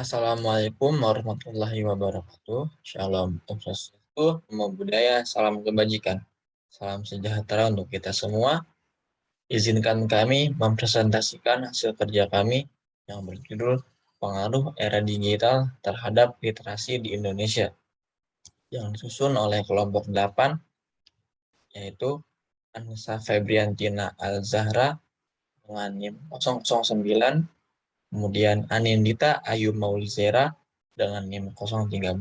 Assalamualaikum warahmatullahi wabarakatuh. Shalom, Om Swastiastu, Namo Buddhaya, salam kebajikan. Salam sejahtera untuk kita semua. Izinkan kami mempresentasikan hasil kerja kami yang berjudul Pengaruh Era Digital Terhadap Literasi di Indonesia, yang disusun oleh kelompok 8, yaitu Anissa Febriantina Al-Zahra dengan NIM 009, kemudian Anindita Ayu Maulizera dengan NIM 013,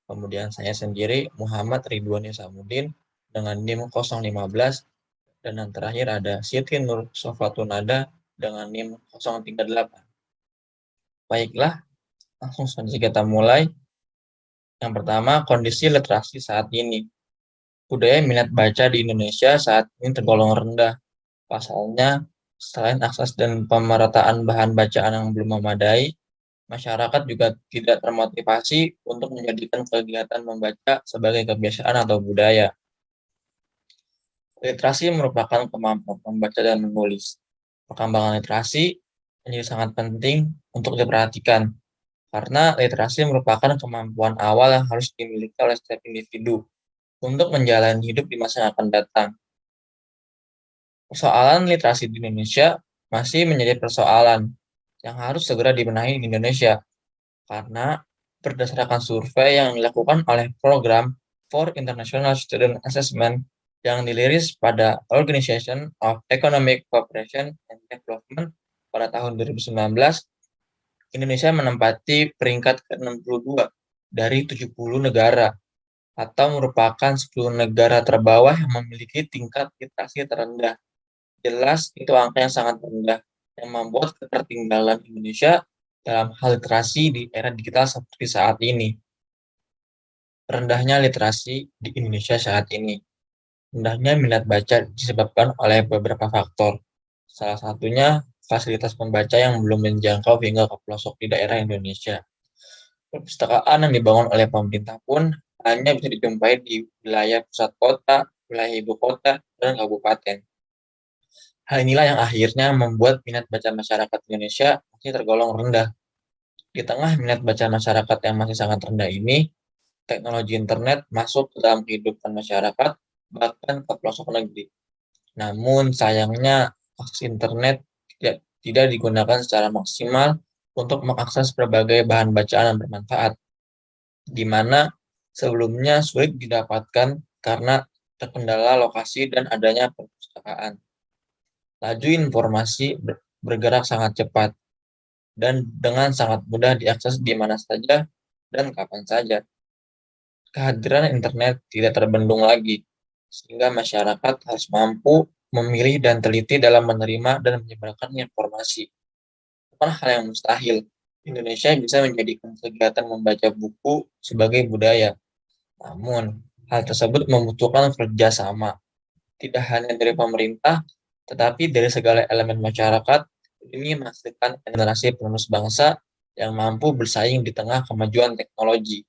kemudian saya sendiri Muhammad Ridwan Isamuddin dengan NIM 015, dan yang terakhir ada Siti Nur Sofatunada dengan NIM 038. Baiklah, langsung saja kita mulai. Yang pertama, kondisi literasi saat ini. Budaya minat baca di Indonesia saat ini tergolong rendah. Pasalnya, selain akses dan pemerataan bahan bacaan yang belum memadai, masyarakat juga tidak termotivasi untuk menjadikan kegiatan membaca sebagai kebiasaan atau budaya. Literasi merupakan kemampuan membaca dan menulis. Perkembangan literasi menjadi sangat penting untuk diperhatikan, karena literasi merupakan kemampuan awal yang harus dimiliki oleh setiap individu untuk menjalani hidup di masa yang akan datang. Persoalan literasi di Indonesia masih menjadi persoalan yang harus segera dibenahi di Indonesia, karena berdasarkan survei yang dilakukan oleh Program for International Student Assessment yang dirilis pada Organization of Economic Cooperation and Development pada tahun 2019, Indonesia menempati peringkat ke-62 dari 70 negara, atau merupakan 10 negara terbawah yang memiliki tingkat literasi terendah. Jelas itu angka yang sangat rendah, yang membuat ketertinggalan Indonesia dalam hal literasi di era digital seperti saat ini. Rendahnya literasi di Indonesia saat ini. Rendahnya minat baca disebabkan oleh beberapa faktor. Salah satunya fasilitas pembaca yang belum menjangkau hingga ke pelosok di daerah Indonesia. Perpustakaan yang dibangun oleh pemerintah pun hanya bisa dijumpai di wilayah pusat kota, wilayah ibu kota, dan kabupaten. Hal inilah yang akhirnya membuat minat baca masyarakat Indonesia masih tergolong rendah. Di tengah minat baca masyarakat yang masih sangat rendah ini, teknologi internet masuk ke dalam kehidupan masyarakat, bahkan ke pelosok negeri. Namun sayangnya akses internet tidak digunakan secara maksimal untuk mengakses berbagai bahan bacaan yang bermanfaat, di mana sebelumnya sulit didapatkan karena terkendala lokasi dan adanya perpustakaan. Laju informasi bergerak sangat cepat dan dengan sangat mudah diakses di mana saja dan kapan saja. Kehadiran internet tidak terbendung lagi, sehingga masyarakat harus mampu memilih dan teliti dalam menerima dan menyebarkan informasi. Bukan hal yang mustahil, Indonesia bisa menjadikan kegiatan membaca buku sebagai budaya. Namun, hal tersebut membutuhkan kerjasama, tidak hanya dari pemerintah, tetapi dari segala elemen masyarakat demi menghasilkan generasi penerus bangsa yang mampu bersaing di tengah kemajuan teknologi.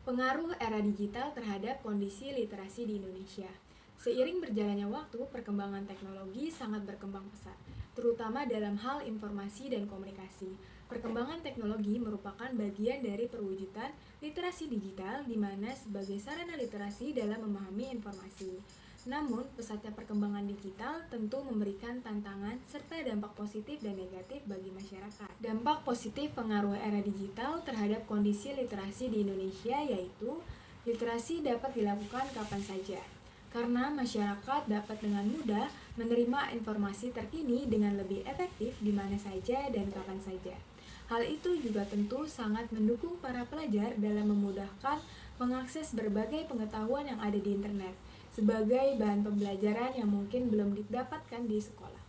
Pengaruh era digital terhadap kondisi literasi di Indonesia. Seiring berjalannya waktu, perkembangan teknologi sangat berkembang pesat, terutama dalam hal informasi dan komunikasi. Perkembangan teknologi merupakan bagian dari perwujudan literasi digital, di mana sebagai sarana literasi dalam memahami informasi. Namun, pesatnya perkembangan digital tentu memberikan tantangan serta dampak positif dan negatif bagi masyarakat. Dampak positif pengaruh era digital terhadap kondisi literasi di Indonesia yaitu literasi dapat dilakukan kapan saja, karena masyarakat dapat dengan mudah menerima informasi terkini dengan lebih efektif di mana saja dan kapan saja. Hal itu juga tentu sangat mendukung para pelajar dalam memudahkan mengakses berbagai pengetahuan yang ada di internet sebagai bahan pembelajaran yang mungkin belum didapatkan di sekolah.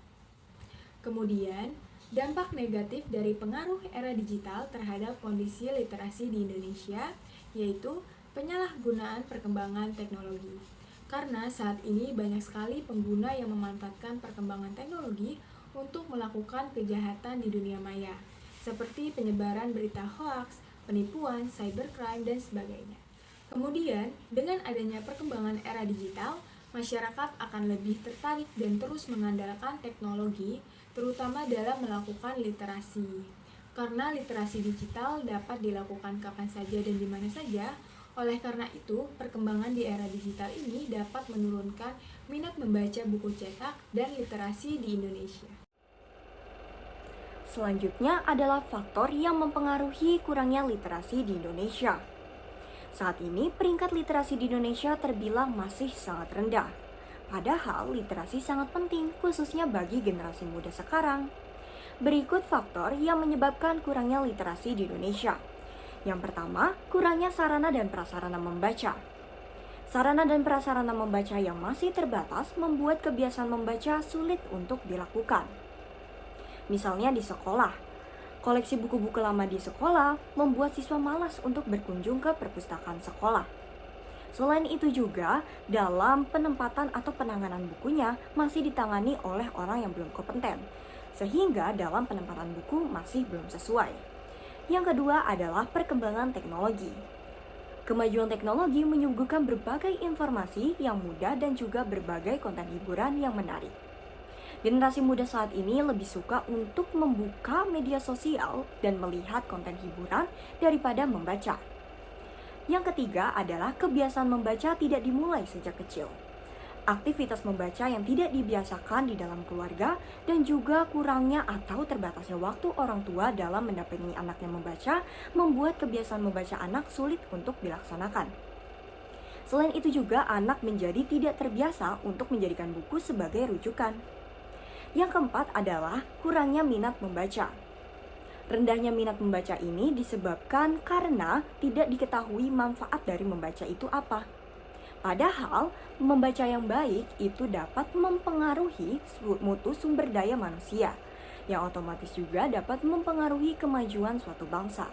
Kemudian, dampak negatif dari pengaruh era digital terhadap kondisi literasi di Indonesia yaitu penyalahgunaan perkembangan teknologi. Karena saat ini banyak sekali pengguna yang memanfaatkan perkembangan teknologi untuk melakukan kejahatan di dunia maya, seperti penyebaran berita hoaks, penipuan, cybercrime, dan sebagainya. Kemudian, dengan adanya perkembangan era digital, masyarakat akan lebih tertarik dan terus mengandalkan teknologi terutama dalam melakukan literasi. Karena literasi digital dapat dilakukan kapan saja dan di mana saja, oleh karena itu, perkembangan di era digital ini dapat menurunkan minat membaca buku cetak dan literasi di Indonesia. Selanjutnya adalah faktor yang mempengaruhi kurangnya literasi di Indonesia. Saat ini peringkat literasi di Indonesia terbilang masih sangat rendah. Padahal literasi sangat penting khususnya bagi generasi muda sekarang. Berikut faktor yang menyebabkan kurangnya literasi di Indonesia. Yang pertama, kurangnya sarana dan prasarana membaca. Sarana dan prasarana membaca yang masih terbatas membuat kebiasaan membaca sulit untuk dilakukan. Misalnya di sekolah, koleksi buku-buku lama di sekolah membuat siswa malas untuk berkunjung ke perpustakaan sekolah. Selain itu juga, dalam penempatan atau penanganan bukunya masih ditangani oleh orang yang belum kompeten, sehingga dalam penempatan buku masih belum sesuai. Yang kedua adalah perkembangan teknologi. Kemajuan teknologi menyuguhkan berbagai informasi yang mudah dan juga berbagai konten hiburan yang menarik. Generasi muda saat ini lebih suka untuk membuka media sosial dan melihat konten hiburan daripada membaca. Yang ketiga adalah kebiasaan membaca tidak dimulai sejak kecil. Aktivitas membaca yang tidak dibiasakan di dalam keluarga dan juga kurangnya atau terbatasnya waktu orang tua dalam mendampingi anaknya membaca membuat kebiasaan membaca anak sulit untuk dilaksanakan. Selain itu juga anak menjadi tidak terbiasa untuk menjadikan buku sebagai rujukan. Yang keempat adalah kurangnya minat membaca. Rendahnya minat membaca ini disebabkan karena tidak diketahui manfaat dari membaca itu apa. Padahal, membaca yang baik itu dapat mempengaruhi mutu sumber daya manusia, yang otomatis juga dapat mempengaruhi kemajuan suatu bangsa.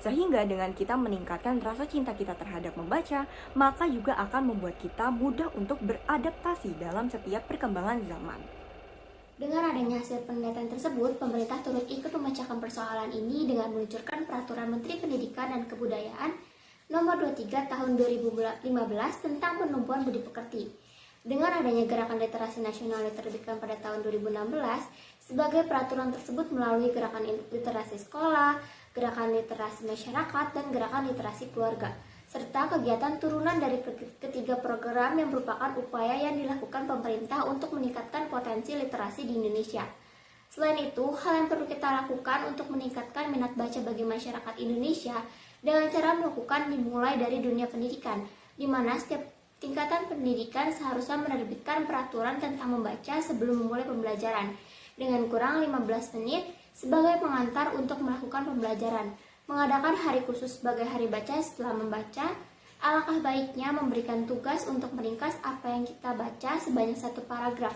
Sehingga dengan kita meningkatkan rasa cinta kita terhadap membaca, maka juga akan membuat kita mudah untuk beradaptasi dalam setiap perkembangan zaman. Dengan adanya hasil penelitian tersebut, pemerintah turut ikut memecahkan persoalan ini dengan meluncurkan Peraturan Menteri Pendidikan dan Kebudayaan Nomor 23 Tahun 2015 tentang penumbuhan budi pekerti. Dengan adanya Gerakan Literasi Nasional yang diterbitkan pada tahun 2016, sebagai peraturan tersebut melalui Gerakan Literasi Sekolah, Gerakan Literasi Masyarakat, dan Gerakan Literasi Keluarga, serta kegiatan turunan dari ketiga program yang merupakan upaya yang dilakukan pemerintah untuk meningkatkan potensi literasi di Indonesia. Selain itu, hal yang perlu kita lakukan untuk meningkatkan minat baca bagi masyarakat Indonesia dengan cara melakukan dimulai dari dunia pendidikan, di mana setiap tingkatan pendidikan seharusnya menerbitkan peraturan tentang membaca sebelum memulai pembelajaran, dengan kurang 15 menit sebagai pengantar untuk melakukan pembelajaran. Mengadakan hari khusus sebagai hari baca setelah membaca, alangkah baiknya memberikan tugas untuk meringkas apa yang kita baca sebanyak 1 paragraf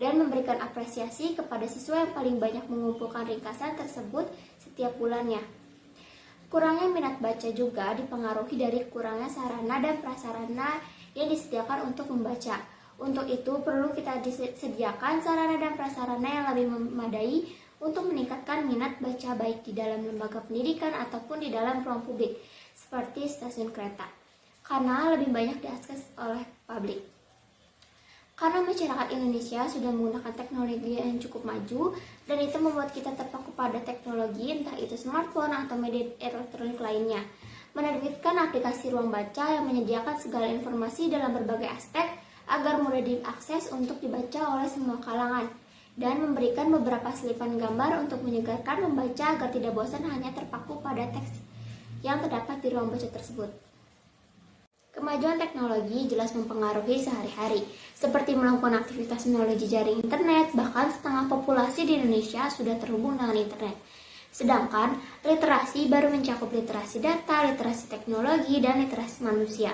dan memberikan apresiasi kepada siswa yang paling banyak mengumpulkan ringkasan tersebut setiap bulannya. Kurangnya minat baca juga dipengaruhi dari kurangnya sarana dan prasarana yang disediakan untuk membaca. Untuk itu perlu kita disediakan sarana dan prasarana yang lebih memadai untuk meningkatkan minat baca baik di dalam lembaga pendidikan ataupun di dalam ruang publik, seperti stasiun kereta, karena lebih banyak diakses oleh publik. Karena masyarakat Indonesia sudah menggunakan teknologi yang cukup maju, dan itu membuat kita terpaku pada teknologi, entah itu smartphone atau media elektronik lainnya. Menerbitkan aplikasi ruang baca yang menyediakan segala informasi dalam berbagai aspek agar mudah diakses untuk dibaca oleh semua kalangan, dan memberikan beberapa selipan gambar untuk menyegarkan membaca agar tidak bosan hanya terpaku pada teks yang terdapat di ruang baca tersebut. Kemajuan teknologi jelas mempengaruhi sehari-hari, seperti melakukan aktivitas melalui jejaring internet, bahkan setengah populasi di Indonesia sudah terhubung dengan internet. Sedangkan literasi baru mencakup literasi data, literasi teknologi, dan literasi manusia.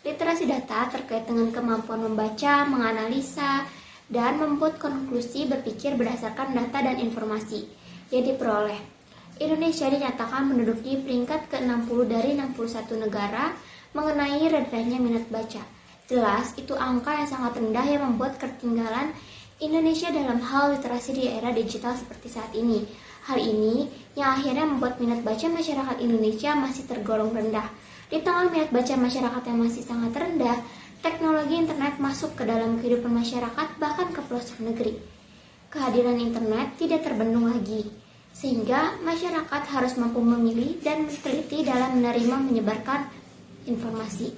Literasi data terkait dengan kemampuan membaca, menganalisa, dan membuat konklusi berpikir berdasarkan data dan informasi yang diperoleh. Indonesia dinyatakan menduduki peringkat ke-60 dari 61 negara mengenai rendahnya minat baca. Jelas, itu angka yang sangat rendah yang membuat ketertinggalan Indonesia dalam hal literasi di era digital seperti saat ini. Hal ini yang akhirnya membuat minat baca masyarakat Indonesia masih tergolong rendah. Di tengah minat baca masyarakat yang masih sangat rendah, teknologi internet masuk ke dalam kehidupan masyarakat bahkan ke pelosok negeri. kehadiran internet tidak terbendung lagi, sehingga masyarakat harus mampu memilih dan teliti dalam menerima menyebarkan informasi.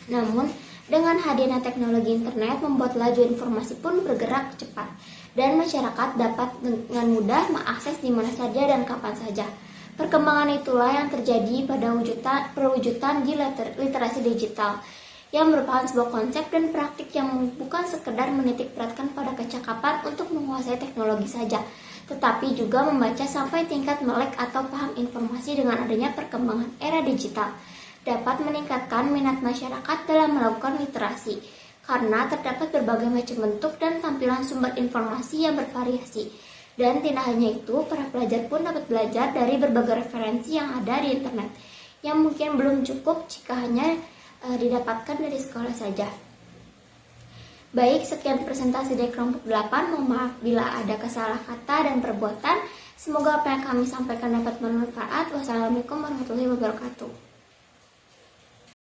Namun, dengan hadirnya teknologi internet membuat laju informasi pun bergerak cepat, dan masyarakat dapat dengan mudah mengakses di mana saja dan kapan saja. Perkembangan itulah yang terjadi pada perwujudan di literasi digital, yang merupakan sebuah konsep dan praktik yang bukan sekedar menitik beratkan pada kecakapan untuk menguasai teknologi saja, tetapi juga membaca sampai tingkat melek atau paham informasi. Dengan adanya perkembangan era digital, dapat meningkatkan minat masyarakat dalam melakukan literasi, karena terdapat berbagai macam bentuk dan tampilan sumber informasi yang bervariasi. Dan tidak hanya itu, para pelajar pun dapat belajar dari berbagai referensi yang ada di internet, yang mungkin belum cukup jika hanya didapatkan dari sekolah saja. Baik, sekian presentasi dari kelompok 8. Mohon maaf bila ada kesalah kata dan perbuatan. Semoga apa yang kami sampaikan dapat bermanfaat. Wassalamualaikum warahmatullahi wabarakatuh.